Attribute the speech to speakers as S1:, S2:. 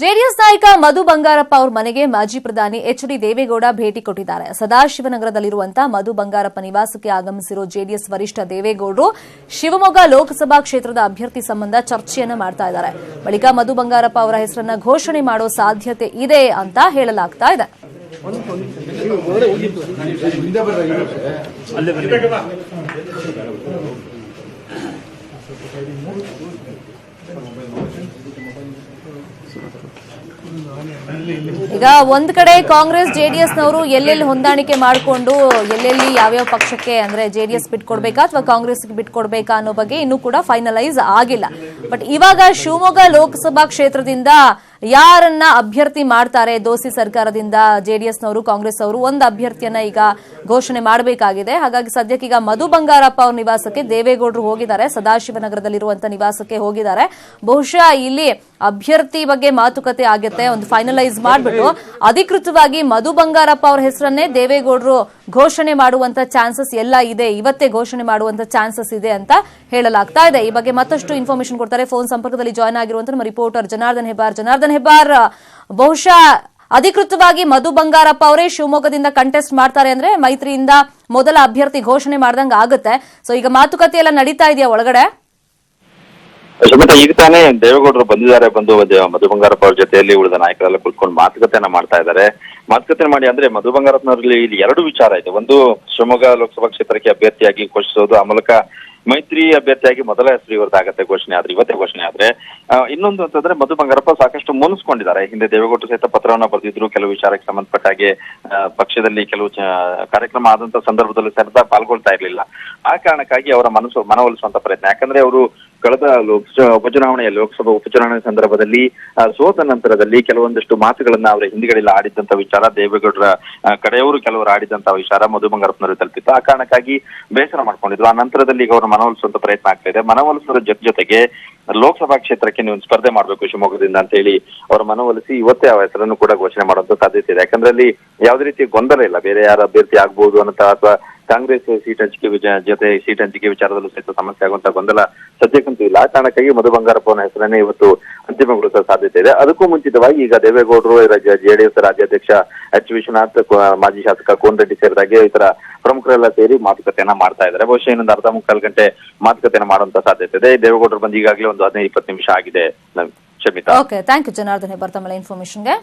S1: JDS ನಾಯಕ ಮಧು ಬಂಗಾರಪ್ಪ ಅವರ ಮನೆಗೆ ಮಾಜಿ ಪ್ರಧಾನಿ ಎಚ್.ಡಿ. ದೇವೇಗೌಡ ಭೇಟಿ ಕೊಟ್ಟಿದ್ದಾರೆ. ಸದಾಶಿವನಗರದಲ್ಲಿರುವಂತಹ ಮಧು ಬಂಗಾರಪ್ಪ ನಿವಾಸಕ್ಕೆ ಆಗಮಿಸಿರುವ ಜೆಡಿಎಸ್ ವರಿಷ್ಠ ದೇವೇಗೌಡರು ಶಿವಮೊಗ್ಗ ಲೋಕಸಭಾ ಕ್ಷೇತ್ರದ ಅಭ್ಯರ್ಥಿ ಸಂಬಂಧ ಚರ್ಚೆಯನ್ನು ಮಾಡ್ತಾ ಇದ್ದಾರೆ. ಬಳಿಕ ಮಧು ಬಂಗಾರಪ್ಪ ಅವರ ಹೆಸರನ್ನ ಘೋಷಣೆ ಮಾಡುವ ಸಾಧ್ಯತೆ ಇದೆ ಅಂತ ಹೇಳಲಾಗ್ತಾ ಇದೆ. ಈಗ ಒಂದ್ ಕಡೆ ಕಾಂಗ್ರೆಸ್ ಜೆಡಿಎಸ್ನವರು ಎಲ್ಲೆಲ್ಲಿ ಹೊಂದಾಣಿಕೆ ಮಾಡಿಕೊಂಡು ಎಲ್ಲೆಲ್ಲಿ ಯಾವ್ಯಾವ ಪಕ್ಷಕ್ಕೆ ಅಂದ್ರೆ ಜೆಡಿಎಸ್ ಬಿಟ್ಕೊಡ್ಬೇಕಾ ಅಥವಾ ಕಾಂಗ್ರೆಸ್ಗೆ ಬಿಟ್ಕೊಡ್ಬೇಕಾ ಅನ್ನೋ ಬಗ್ಗೆ ಇನ್ನೂ ಕೂಡ ಫೈನಲೈಸ್ ಆಗಿಲ್ಲ. ಬಟ್ ಇವಾಗ ಶಿವಮೊಗ್ಗ ಲೋಕಸಭಾ ಕ್ಷೇತ್ರದಿಂದ ಯಾರನ್ನ ಅಭ್ಯರ್ಥಿ ಮಾಡ್ತಾರೆ ದೋಸ್ತಿ ಸರ್ಕಾರದಿಂದ ಜೆಡಿಎಸ್ನವರು ಕಾಂಗ್ರೆಸ್ ಅವರು ಒಂದು ಅಭ್ಯರ್ಥಿಯನ್ನ ಈಗ ಘೋಷಣೆ ಮಾಡಬೇಕಾಗಿದೆ. ಹಾಗಾಗಿ ಸದ್ಯಕ್ಕೆ ಈಗ ಮಧು ಬಂಗಾರಪ್ಪ ಅವ್ರ ನಿವಾಸಕ್ಕೆ ದೇವೇಗೌಡರು ಹೋಗಿದ್ದಾರೆ. ಸದಾಶಿವನಗರದಲ್ಲಿರುವಂತಹ ನಿವಾಸಕ್ಕೆ ಹೋಗಿದ್ದಾರೆ. ಬಹುಶಃ ಇಲ್ಲಿ ಅಭ್ಯರ್ಥಿ ಬಗ್ಗೆ ಮಾತುಕತೆ ಆಗುತ್ತೆ. ಒಂದು ಫೈನಲೈಸ್ ಮಾಡಿಬಿಟ್ಟು ಅಧಿಕೃತವಾಗಿ ಮಧು ಬಂಗಾರಪ್ಪ ಅವರ ಹೆಸರನ್ನೇ ದೇವೇಗೌಡರು ಘೋಷಣೆ ಮಾಡುವಂತ ಚಾನ್ಸಸ್ ಎಲ್ಲ ಇದೆ. ಇವತ್ತೇ ಘೋಷಣೆ ಮಾಡುವಂತ ಚಾನ್ಸಸ್ ಇದೆ ಅಂತ ಹೇಳಲಾಗ್ತಾ ಇದೆ. ಈ ಬಗ್ಗೆ ಮತ್ತಷ್ಟು ಇನ್ಫಾರ್ಮೇಶನ್ ಕೊಡ್ತಾರೆ ಫೋನ್ ಸಂಪರ್ಕದಲ್ಲಿ ಜಾಯ್ನ್ ಆಗಿರುವಂತಹ ನಮ್ಮ ರಿಪೋರ್ಟರ್ ಜನಾರ್ದನ್ ಹೆಬ್ಬಾರ್. ಬಹುಶಃ ಅಧಿಕೃತವಾಗಿ ಮಧು ಬಂಗಾರಪ್ಪ ಅವರೇ ಶಿವಮೊಗ್ಗದಿಂದ ಕಂಟೆಸ್ಟ್ ಮಾಡ್ತಾರೆ ಅಂದ್ರೆ ಮೈತ್ರಿಯಿಂದ ಮೊದಲ ಅಭ್ಯರ್ಥಿ ಘೋಷಣೆ ಮಾಡ್ದಂಗ ಆಗುತ್ತೆ. ಸೊ ಈಗ ಮಾತುಕತೆ ಎಲ್ಲ ನಡೀತಾ ಇದೆಯಾ ಒಳಗಡೆ?
S2: ಈಗ ತಾನೇ ದೇವೇಗೌಡರು ಬಂದಿದ್ದಾರೆ. ಮಧು ಬಂಗಾರಪ್ಪ ಅವ್ರ ಜೊತೆಯಲ್ಲಿ ಉಳಿದ ನಾಯಕರೆಲ್ಲ ಕುತ್ಕೊಂಡು ಮಾತುಕತೆಯನ್ನ ಮಾಡ್ತಾ ಇದ್ದಾರೆ. ಮಾತುಕತೆ ಮಾಡಿ ಅಂದ್ರೆ ಮಧು ಬಂಗಾರಪ್ಪನವರಲ್ಲಿ ಇಲ್ಲಿ ಎರಡು ವಿಚಾರ ಇದೆ. ಒಂದು, ಶಿವಮೊಗ್ಗ ಲೋಕಸಭಾ ಕ್ಷೇತ್ರಕ್ಕೆ ಅಭ್ಯರ್ಥಿಯಾಗಿ ಘೋಷಿಸೋದು, ಆ ಮೂಲಕ ಮೈತ್ರಿ ಅಭ್ಯರ್ಥಿಯಾಗಿ ಮೊದಲ ಹೆಸರು ಇವತ್ತಾಗತ್ತೆ ಘೋಷಣೆ ಆದ್ರೆ, ಇವತ್ತೇ ಘೋಷಣೆ ಆದ್ರೆ. ಇನ್ನೊಂದು ಅಂತಂದ್ರೆ ಮಧು ಬಂಗಾರಪ್ಪ ಸಾಕಷ್ಟು ಮುನಿಸ್ಕೊಂಡಿದ್ದಾರೆ. ಹಿಂದೆ ದೇವೇಗೌಡರು ಸಹಿತ ಪತ್ರವನ್ನ ಬರೆದಿದ್ರು. ಕೆಲವು ವಿಚಾರಕ್ಕೆ ಸಂಬಂಧಪಟ್ಟ ಹಾಗೆ ಪಕ್ಷದಲ್ಲಿ ಕೆಲವು ಕಾರ್ಯಕ್ರಮ ಆದಂತ ಸಂದರ್ಭದಲ್ಲಿ ಸಹಿತ ಪಾಲ್ಗೊಳ್ತಾ ಇರ್ಲಿಲ್ಲ. ಆ ಕಾರಣಕ್ಕಾಗಿ ಅವರ ಮನವೊಲಿಸುವಂತ ಪ್ರಯತ್ನ. ಯಾಕಂದ್ರೆ ಅವರು ಕಳೆದ ಲೋಕಸಭಾ ಉಪಚುನಾವಣೆ ಸಂದರ್ಭದಲ್ಲಿ ಸೋತ ನಂತರದಲ್ಲಿ ಕೆಲವೊಂದಷ್ಟು ಮಾತುಗಳನ್ನ ಅವರ ಹಿಂದಿಗಳಿಲ್ಲ ಆಡಿದಂತ ವಿಚಾರ, ದೇವೇಗೌಡರ ಕಡೆಯವರು ಕೆಲವರು ಆಡಿದಂತ ವಿಚಾರ ಮಧು ಬಂಗಾರಪ್ಪನವರು ತಲುಪಿತ್ತು. ಆ ಕಾರಣಕ್ಕಾಗಿ ಬೇಸರ ಮಾಡ್ಕೊಂಡಿದ್ರು. ಆ ನಂತರದಲ್ಲಿ ಈಗ ಅವರು ಮನವೊಲಿಸುವಂತ ಪ್ರಯತ್ನ ಆಗ್ತಾ ಇದೆ. ಮನವೊಲಿಸುವ ಜೊತೆಗೆ ಲೋಕಸಭಾ ಕ್ಷೇತ್ರಕ್ಕೆ ನೀವು ಸ್ಪರ್ಧೆ ಮಾಡಬೇಕು ಶಿವಮೊಗ್ಗದಿಂದ ಅಂತ ಹೇಳಿ ಅವರ ಮನವೊಲಿಸಿ ಇವತ್ತೇ ಆ ಹೆಸರನ್ನು ಕೂಡ ಘೋಷಣೆ ಮಾಡುವಂತ ಸಾಧ್ಯತೆ ಇದೆ. ಯಾಕಂದ್ರೆ ಅಲ್ಲಿ ಯಾವುದೇ ರೀತಿ ಗೊಂದಲ ಇಲ್ಲ. ಬೇರೆ ಯಾರ ಅಭ್ಯರ್ಥಿ ಆಗ್ಬಹುದು ಅಂತ ಅಥವಾ ಕಾಂಗ್ರೆಸ್ ಸೀಟ್ ಹಂಚಿಕೆ ವಿಚಾರದಲ್ಲೂ ಸಹಿತ ಸಮಸ್ಯೆ ಆಗುವಂತ ಗೊಂದಲ ಸದ್ಯಕ್ಕಂತೂ ಇಲ್ಲ. ಆ ಕಾರಣಕ್ಕಾಗಿ ಮಧು ಬಂಗಾರಪ್ಪನ ಹೆಸರನ್ನೇ ಇವತ್ತು ಅಂತಿಮಗೊಳಿಸುವ ಸಾಧ್ಯತೆ ಇದೆ. ಅದಕ್ಕೂ ಮುಂಚಿತವಾಗಿ ಈಗ ದೇವೇಗೌಡರು, ಜೆಡಿಎಸ್ ರಾಜ್ಯಾಧ್ಯಕ್ಷ ಎಚ್ ವಿಶ್ವನಾಥ್, ಮಾಜಿ ಶಾಸಕ ಕೋನ್ ರೆಡ್ಡಿ ಸೇರಿದಾಗೆ ಇತರ ಪ್ರಮುಖರೆಲ್ಲ ಸೇರಿ ಮಾತುಕತೆಯನ್ನ ಮಾಡ್ತಾ ಇದ್ದಾರೆ. ಬಹುಶಃ ಇನ್ನೊಂದು ಅರ್ಧ ಮುಕ್ಕಾಲು ಗಂಟೆ ಮಾತುಕತೆಯನ್ನ ಮಾಡುವಂತ ಸಾಧ್ಯತೆ ಇದೆ. ದೇವೇಗೌಡರು ಬಂದು ಈಗಾಗಲೇ ಒಂದು 15-20 ನಿಮಿಷ ಆಗಿದೆ. Shamitha,
S1: okay, thank you Janardhan Hebbar ತಮ್ಮ ಇನ್ಫಾರ್ಮೇಶನ್ಗೆ.